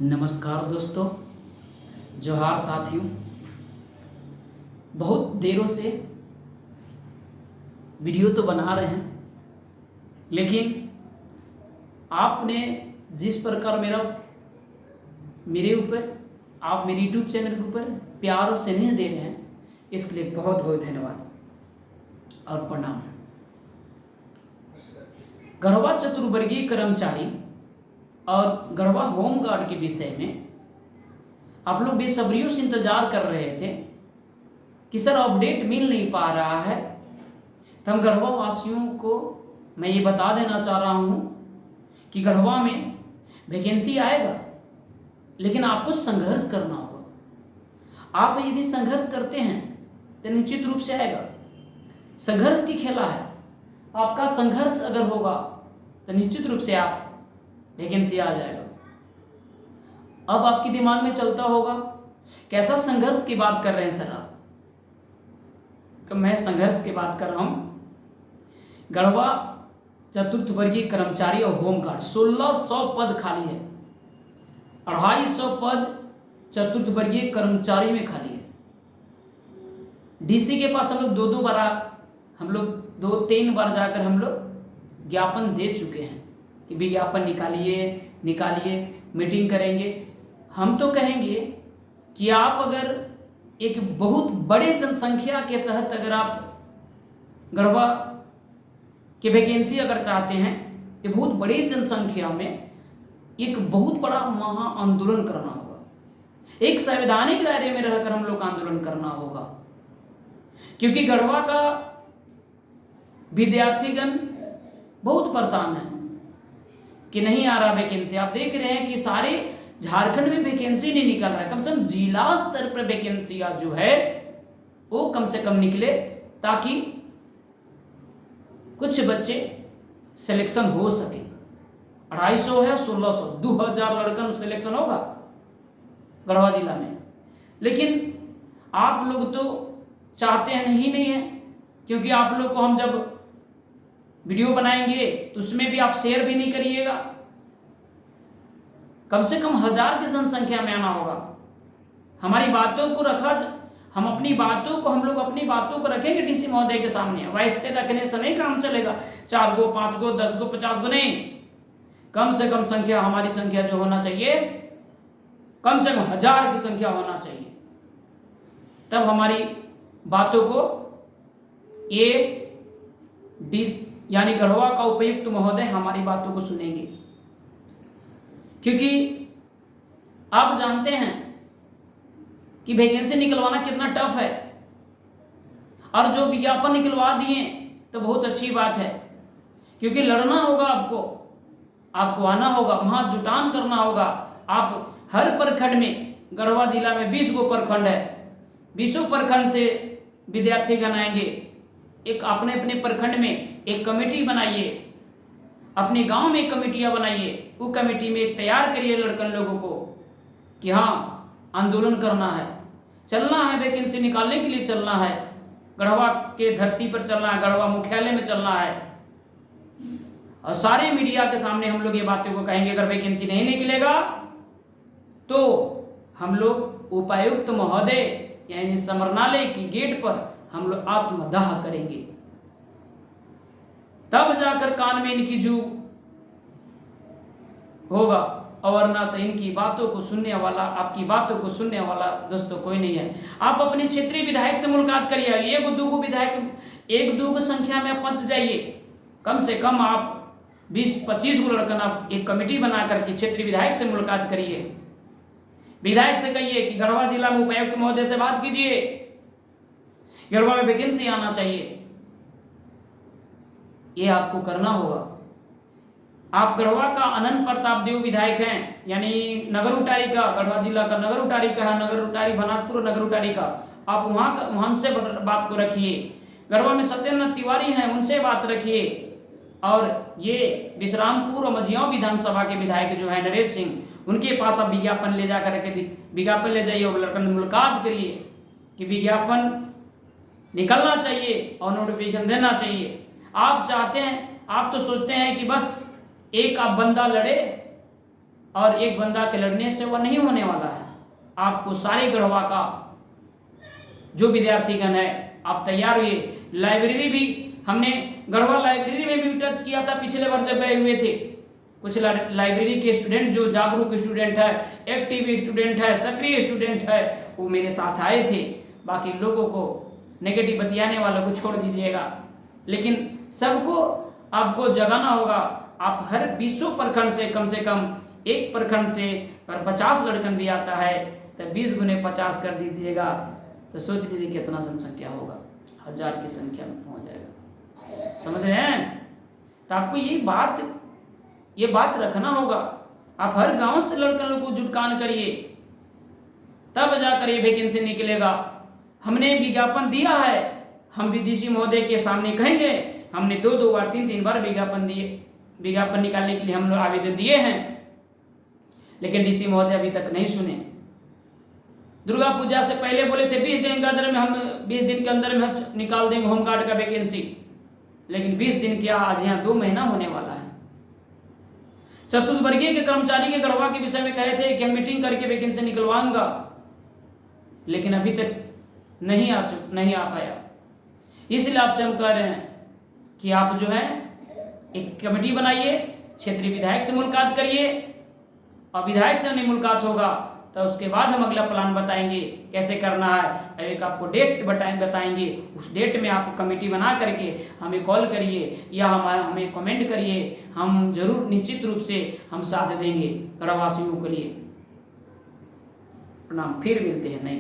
नमस्कार दोस्तों, जोहार साथियों। बहुत देरों से वीडियो तो बना रहे हैं, लेकिन आपने जिस प्रकार मेरे ऊपर आप मेरे यूट्यूब चैनल के ऊपर प्यार और स्नेह दे रहे हैं, इसके लिए बहुत बहुत धन्यवाद और प्रणाम। गढ़वा चतुर्वर्गीय कर्मचारी और गढ़वा होमगार्ड के विषय में आप लोग बेसब्रियों से इंतजार कर रहे थे कि सर अपडेट मिल नहीं पा रहा है। तो हम गढ़वा वासियों को मैं ये बता देना चाह रहा हूँ कि गढ़वा में वैकेंसी आएगा, लेकिन आपको संघर्ष करना होगा। आप यदि संघर्ष करते हैं तो निश्चित रूप से आएगा। संघर्ष की खेला है, आपका संघर्ष अगर होगा तो निश्चित रूप से आप वैकेंसी आ जाएगा। अब आपके दिमाग में चलता होगा कैसा संघर्ष की बात कर रहे हैं सर आप? तो मैं संघर्ष की बात कर रहा हूं। गढ़वा चतुर्थ वर्गीय कर्मचारी और होमगार्ड 1600 पद खाली है। 250 पद चतुर्थ वर्गीय कर्मचारी में खाली है। डीसी के पास हम लोग दो तीन बार जाकर हम लोग ज्ञापन दे चुके हैं कि विज्ञापन निकालिए, मीटिंग करेंगे। हम तो कहेंगे कि आप अगर एक बहुत बड़े जनसंख्या के तहत अगर आप गढ़वा की वैकेंसी अगर चाहते हैं तो बहुत बड़ी जनसंख्या में एक बहुत बड़ा महा आंदोलन करना होगा। एक संवैधानिक दायरे में रहकर हम लोग आंदोलन करना होगा, क्योंकि गढ़वा का विद्यार्थीगण बहुत परेशान है कि नहीं आ रहा वैकेंसी। आप देख रहे हैं कि सारे झारखंड में वैकेंसी नहीं निकल रहा है। कम से कम जिला स्तर पर वैकेंसी जो है वो कम से कम निकले, ताकि कुछ बच्चे सिलेक्शन हो सके। 250 है, 1600, 2000 लड़कन सिलेक्शन होगा गढ़वा जिला में। लेकिन आप लोग तो चाहते हैं नहीं है, क्योंकि आप लोग को हम जब वीडियो बनाएंगे तो उसमें भी आप शेयर भी नहीं करिएगा। कम से कम 1000 की जनसंख्या में आना होगा। हमारी बातों को हम लोग अपनी बातों को रखेंगे डीसी महोदय के सामने। वैसे रखने से नहीं काम चलेगा। 4 गो, 5 गो, 10 गो, 50 गो नहीं, कम से कम संख्या, हमारी संख्या जो होना चाहिए, कम से कम 1000 की संख्या होना चाहिए। तब हमारी बातों को यानी गढ़वा का उपायुक्त महोदय हमारी बातों को सुनेंगे। क्योंकि आप जानते हैं कि वैकेंसी निकलवाना कितना टफ है, और जो विज्ञापन निकलवा दिए तो बहुत अच्छी बात है, क्योंकि लड़ना होगा आपको आना होगा, वहां जुटान करना होगा। आप हर प्रखंड में, गढ़वा जिला में 20 गो प्रखंड है, 20 प्रखंड से विद्यार्थीगण आएंगे। एक अपने अपने प्रखंड में एक कमेटी बनाइए, अपने गांव में एक कमेटियां बनाइए। वो कमेटी में एक तैयार करिए लड़कन लोगों को कि हाँ आंदोलन करना है, चलना है, वैकेंसी निकालने के लिए चलना है, गढ़वा के धरती पर चलना है, गढ़वा मुख्यालय में चलना है। और सारे मीडिया के सामने हम लोग ये बातों को कहेंगे। अगर वैकेंसी नहीं निकलेगा तो हम लोग उपायुक्त महोदय यानी समरणालय की गेट पर हम लोग आत्मदाह करेंगे। तब जाकर कान में इनकी जू होगा, और ना तो इनकी बातों को सुनने वाला, आपकी बातों को सुनने वाला दोस्तों कोई नहीं है। आप अपने क्षेत्रीय विधायक से मुलाकात करिए। एक दो संख्या में आप मत जाइए, कम से कम आप 20-25 गो लड़कन आप एक कमेटी बना करके क्षेत्रीय विधायक से मुलाकात करिए। विधायक से कहिए कि गढ़वा जिला में उपायुक्त महोदय से बात कीजिए, गढ़वा में वैकेंसी आना चाहिए। ये आपको करना होगा। आप गढ़वा का अनंत प्रताप देव विधायक हैं, यानी नगर उटारी का, गढ़वा जिला का नगर उटारी का है, नगर उटारी भनातपुर नगर उटारी का। आप वहां से बात को रखिए। गढ़वा में सत्येंद्र तिवारी हैं, उनसे बात रखिए। और ये विश्रामपुर और मझियाओं विधानसभा के विधायक जो है नरेश सिंह, उनके पास आप विज्ञापन ले ले जाइए और लड़कन मुलाकात करिए कि विज्ञापन निकलना चाहिए और नोटिफिकेशन देना चाहिए। आप चाहते हैं, आप तो सोचते हैं कि बस एक आप बंदा लड़े और एक बंदा के लड़ने से वह नहीं होने वाला है। आपको सारे गढ़वा का जो विद्यार्थीगण है आप तैयार हुए। लाइब्रेरी भी हमने गढ़वा लाइब्रेरी में भी टच किया था पिछले बार जब गए हुए थे। कुछ लाइब्रेरी के स्टूडेंट जो जागरूक स्टूडेंट है, एक्टिव स्टूडेंट है, सक्रिय स्टूडेंट है, वो मेरे साथ आए थे। बाकी लोगों को, नेगेटिव बतियाने वालों को छोड़ दीजिएगा, लेकिन सबको आपको जगाना होगा। आप हर 20 प्रखंड से कम एक प्रखंड से अगर 50 लड़कन भी आता है तो 20 गुने 50 कर दीजिएगा, तो सोच लीजिए कितना जनसंख्या होगा, 1000 की संख्या में पहुंच जाएगा। समझ रहे हैं? तो आपको ये बात रखना होगा। आप हर गांव से लड़कन को जुटकान करिए, तब जाकर ये वैकेंसी निकलेगा। हमने विज्ञापन दिया है, हम भी डीसी महोदय के सामने कहेंगे, हमने 2 बार 3 बार विज्ञापन निकालने के लिए हम लोग आवेदन दिए हैं, लेकिन डीसी महोदय अभी तक नहीं सुने। दुर्गा पूजा से पहले बोले थे 20 दिन के अंदर में हम निकाल देंगे होमगार्ड का वैकेंसी, लेकिन 20 दिन क्या, आज यहाँ 2 महीना होने वाला है। चतुर्वर्गीय के कर्मचारी के गढ़वा के विषय में कहे थे कि हम मीटिंग करके वैकेंसी निकलवाऊंगा, लेकिन अभी तक नहीं आ पाया। इसलिए आपसे हम कह रहे हैं कि आप जो है एक कमेटी बनाइए, क्षेत्रीय विधायक से मुलाकात करिए, और विधायक से नहीं मुलाकात होगा तो उसके बाद हम अगला प्लान बताएंगे कैसे करना है। एक आपको डेट बताएंगे, उस डेट में आप कमेटी बना करके हमें कॉल करिए या हमें कमेंट करिए, हम जरूर निश्चित रूप से हम साथ देंगे गढ़वासियों के लिए। प्रणाम, फिर मिलते हैं नई